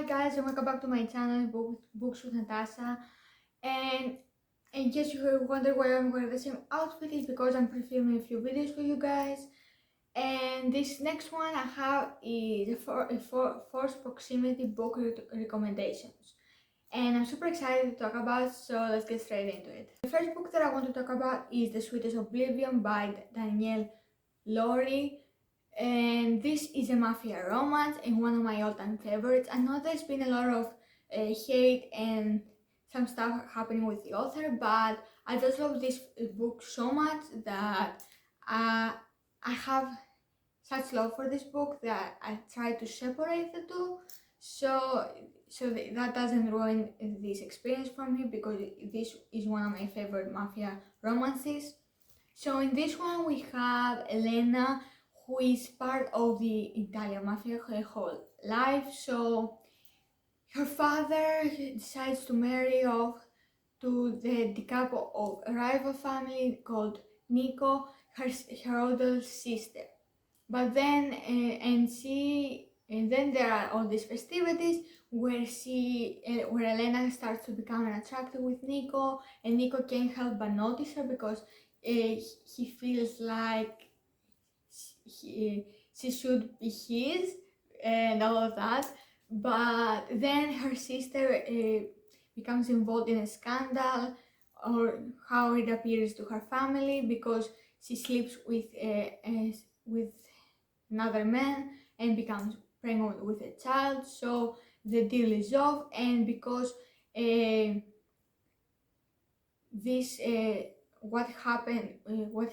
Hi guys, and welcome back to my channel, Books with Natasha. And in case you wonder why I'm wearing the same outfit, it's because I'm pre-filming a few videos for you guys. And this next one I have is for forced proximity book recommendations. And I'm super excited to talk about, so let's get straight into it. The first book that I want to talk about is The Swedish Oblivion by Danielle Lowry. And this is a mafia romance and one of my all-time favorites. I know there's been a lot of hate and some stuff happening with the author, but I just love this book so much that I have such love for this book that I try to separate the two, so that doesn't ruin this experience for me, because this is one of my favorite mafia romances. So in this one we have Elena, who is part of the Italian mafia her whole life. So her father decides to marry off to the capo of a rival family called Nico, her older sister. But then then there are all these festivities where Elena starts to become attracted with Nico, and Nico can't help but notice her because he feels like she should be his and all of that. But then her sister becomes involved in a scandal, or how it appears to her family, because she sleeps with another man and becomes pregnant with a child. So the deal is off, and because this what happened, what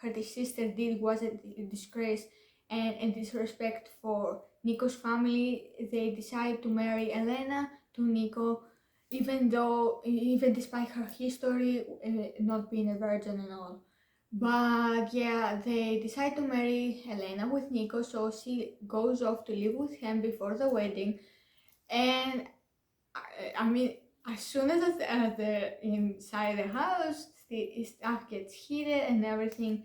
her sister did was a disgrace and disrespect for Nico's family, they decide to marry Elena to Nico, even despite her history, not being a virgin and all. But yeah, they decide to marry Elena with Nico, so she goes off to live with him before the wedding. And I mean, as soon as they're inside the house, the stuff gets heated and everything,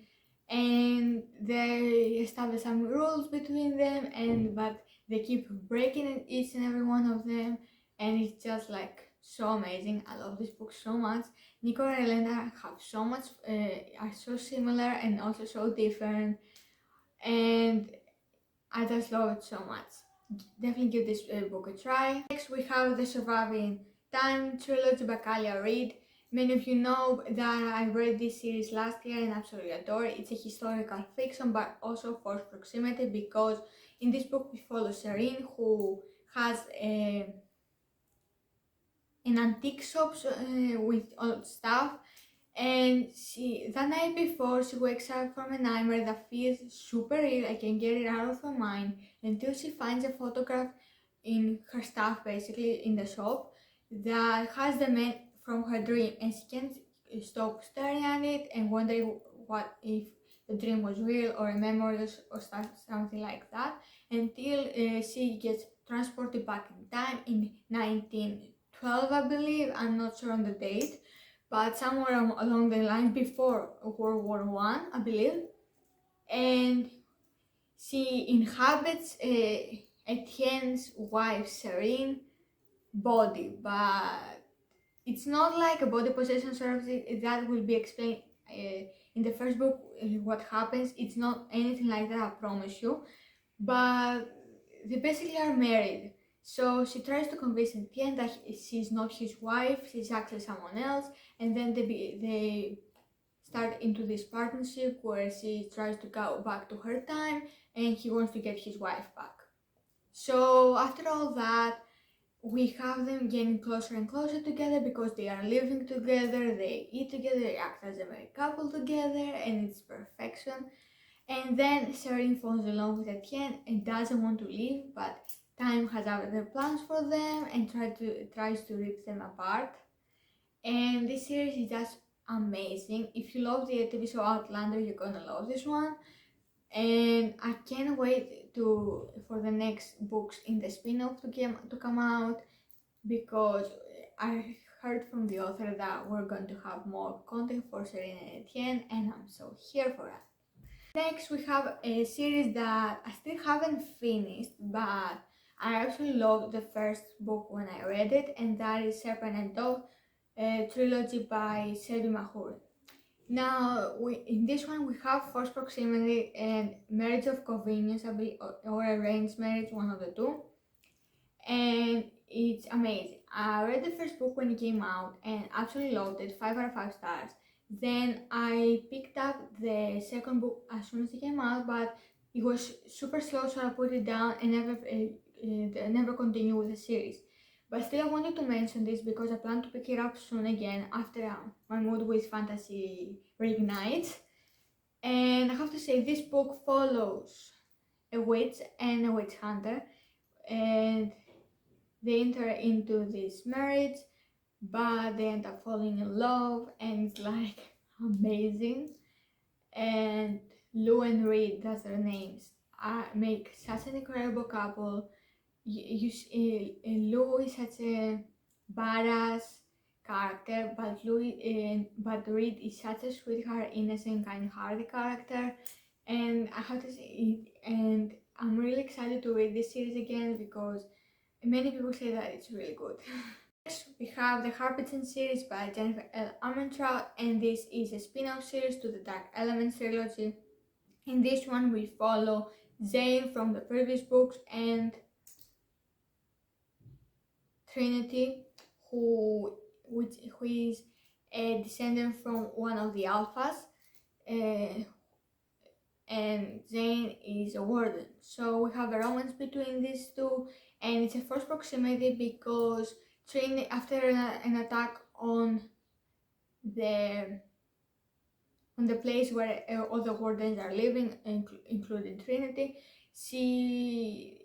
and they establish some rules between them, but they keep breaking each and every one of them, and it's just like so amazing. I love this book so much. Nico and Elena have so much, are so similar and also so different, and I just love it so much. Definitely give this book a try. Next we have the Surviving Time trilogy by Kalia Reed. Many of you know that I read this series last year and absolutely adore it. It's a historical fiction but also forced proximity, because in this book we follow Serene, who has an antique shop with old stuff, and the night before, she wakes up from a nightmare that feels super real. I can't get it out of her mind, until she finds a photograph in her stuff, basically in the shop, that has the man from her dream, and she can't stop staring at it and wondering what if the dream was real or a memory or something like that, until she gets transported back in time in 1912, I believe. I'm not sure on the date, but somewhere along the line before World War One, I believe. And she inhabits Etienne's wife Serene body, but it's not like a body possession service. That will be explained in the first book what happens. It's not anything like that, I promise you. But they basically are married. So she tries to convince Etienne that she's not his wife, she's actually someone else, and then they start into this partnership where she tries to go back to her time and he wants to get his wife back. So after all that, we have them getting closer and closer together because they are living together, they eat together, they act as a married couple together, and it's perfection. And then Serene falls in love with Etienne and doesn't want to leave, but time has other plans for them and tries to rip them apart. And this series is just amazing. If you love the TV show Outlander, you're gonna love this one. And I can't wait for the next books in the spin-off to come out, because I heard from the author that we're going to have more content for Serena and Etienne, and I'm so here for that. Next we have a series that I still haven't finished, but I actually loved the first book when I read it, and that is Serpent and Dove trilogy by Selby Mahur. Now, in this one, we have forced proximity and marriage of convenience, or arranged marriage, one of the two, and it's amazing. I read the first book when it came out and absolutely loved it, 5 out of 5 stars. Then I picked up the second book as soon as it came out, but it was super slow, so I put it down and never continued with the series. But still, I wanted to mention this because I plan to pick it up soon again after my mood with fantasy reignites. And I have to say, this book follows a witch and a witch hunter, and they enter into this marriage, but they end up falling in love, and it's like amazing. And Lou and Reed, that's their names, make such an incredible couple. Lou is such a badass character, but Reed is such a sweetheart, innocent, kind-hearted character. And I have to say, and I'm really excited to read this series again because many people say that it's really good. Next, we have the Harbinger series by Jennifer L. Armentrout, and this is a spin-off series to the Dark Elements trilogy. In this one, we follow Zane from the previous books and Trinity, who is a descendant from one of the Alphas, and Zane is a warden. So we have a romance between these two, and it's a forced proximity because Trinity, after an attack on the place where all the wardens are living, including Trinity, she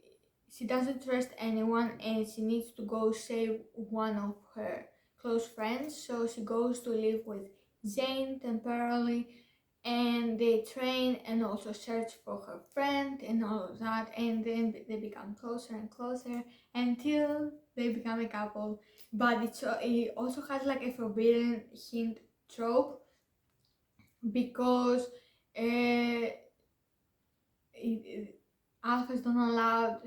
doesn't trust anyone, and she needs to go save one of her close friends. So she goes to live with Zane temporarily, and they train and also search for her friend and all of that, and then they become closer and closer until they become a couple. But it also has like a forbidden hint trope, because alphas don't allow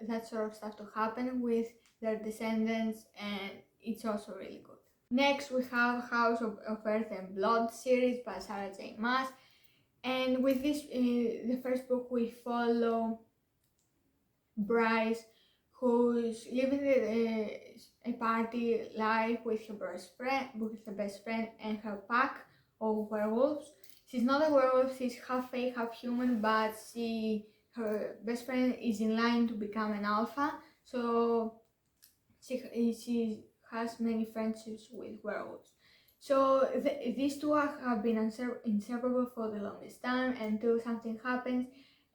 that sort of stuff to happen with their descendants, and it's also really good. Next, we have House of Earth and Blood series by Sarah J. Maas, and with this, the first book, we follow Bryce, who's living a party life with her best friend and her pack of werewolves. She's not a werewolf, she's half fake, half human, but her best friend is in line to become an alpha, so she has many friendships with werewolves. So these two have been inseparable for the longest time until something happens,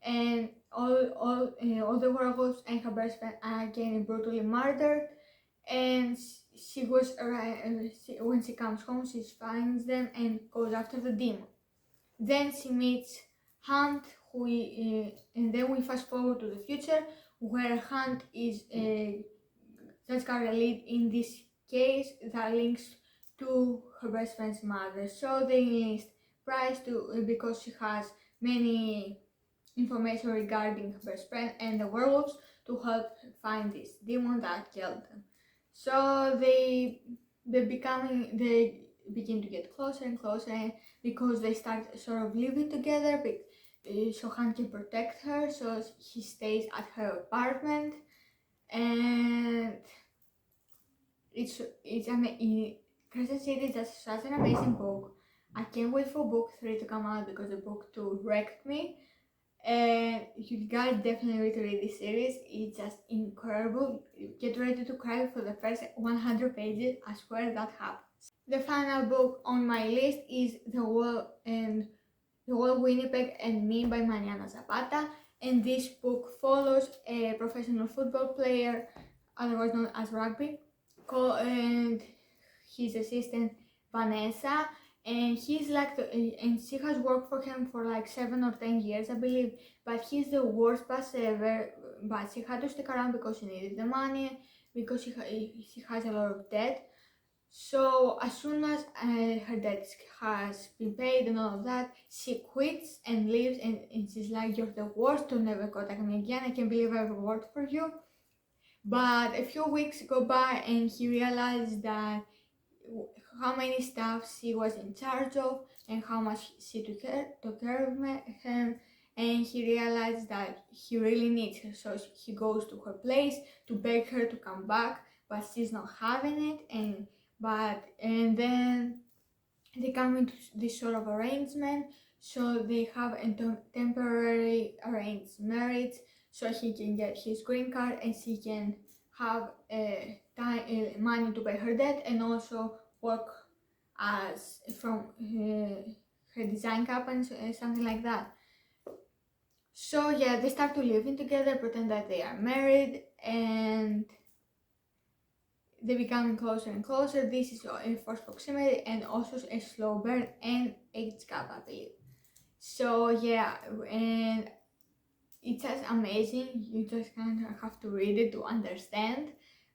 and all the werewolves and her best friend are getting brutally murdered. And when she comes home, she finds them and goes after the demon. Then she meets Hunt, and then we fast forward to the future, where Hunt is that's got a lead in this case that links to her best friend's mother. So they enlist Bryce because she has many information regarding her best friend and the werewolves to help find this demon that killed them. So they begin to get closer and closer because they start sort of living together. So Hunt can protect her, so he stays at her apartment, and Crescent City is just such an amazing book. I can't wait for book 3 to come out because the book 2 wrecked me. And you guys definitely need to read this series. It's just incredible. Get ready to cry for the first 100 pages. I swear that happens. The final book on my list is The World Winnipeg and Me by Mariana Zapata. And this book follows a professional football player, otherwise known as rugby, and his assistant Vanessa, and he's like and she has worked for him for like 7 or 10 years, I believe, but he's the worst boss ever. But she had to stick around because she needed the money, because she has a lot of debt. So as soon as her debt has been paid and all of that, she quits and leaves, and she's like, "You're the worst, to never contact me again. I can't believe I ever worked for you." But a few weeks go by and he realized that how many staff she was in charge of and how much she took care of him, and he realized that he really needs her, so he goes to her place to beg her to come back, but she's not having it, and then they come into this sort of arrangement, so they have a temporary arranged marriage so he can get his green card and she can have money to pay her debt and also work as from her design company, something like that. So yeah, they start to living together, pretend that they are married, and they becoming closer and closer. This is a forced proximity and also a slow burn and age gap, I believe. So yeah, and it's just amazing. You just kind of have to read it to understand.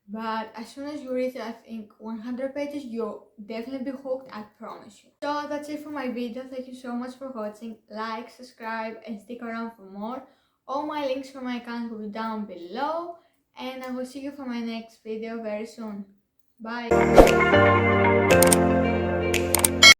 But as soon as you read, I think 100 pages, you'll definitely be hooked, I promise you. So that's it for my video. Thank you so much for watching. Like, subscribe, and stick around for more. All my links for my account will be down below. And I will see you for my next video very soon. Bye!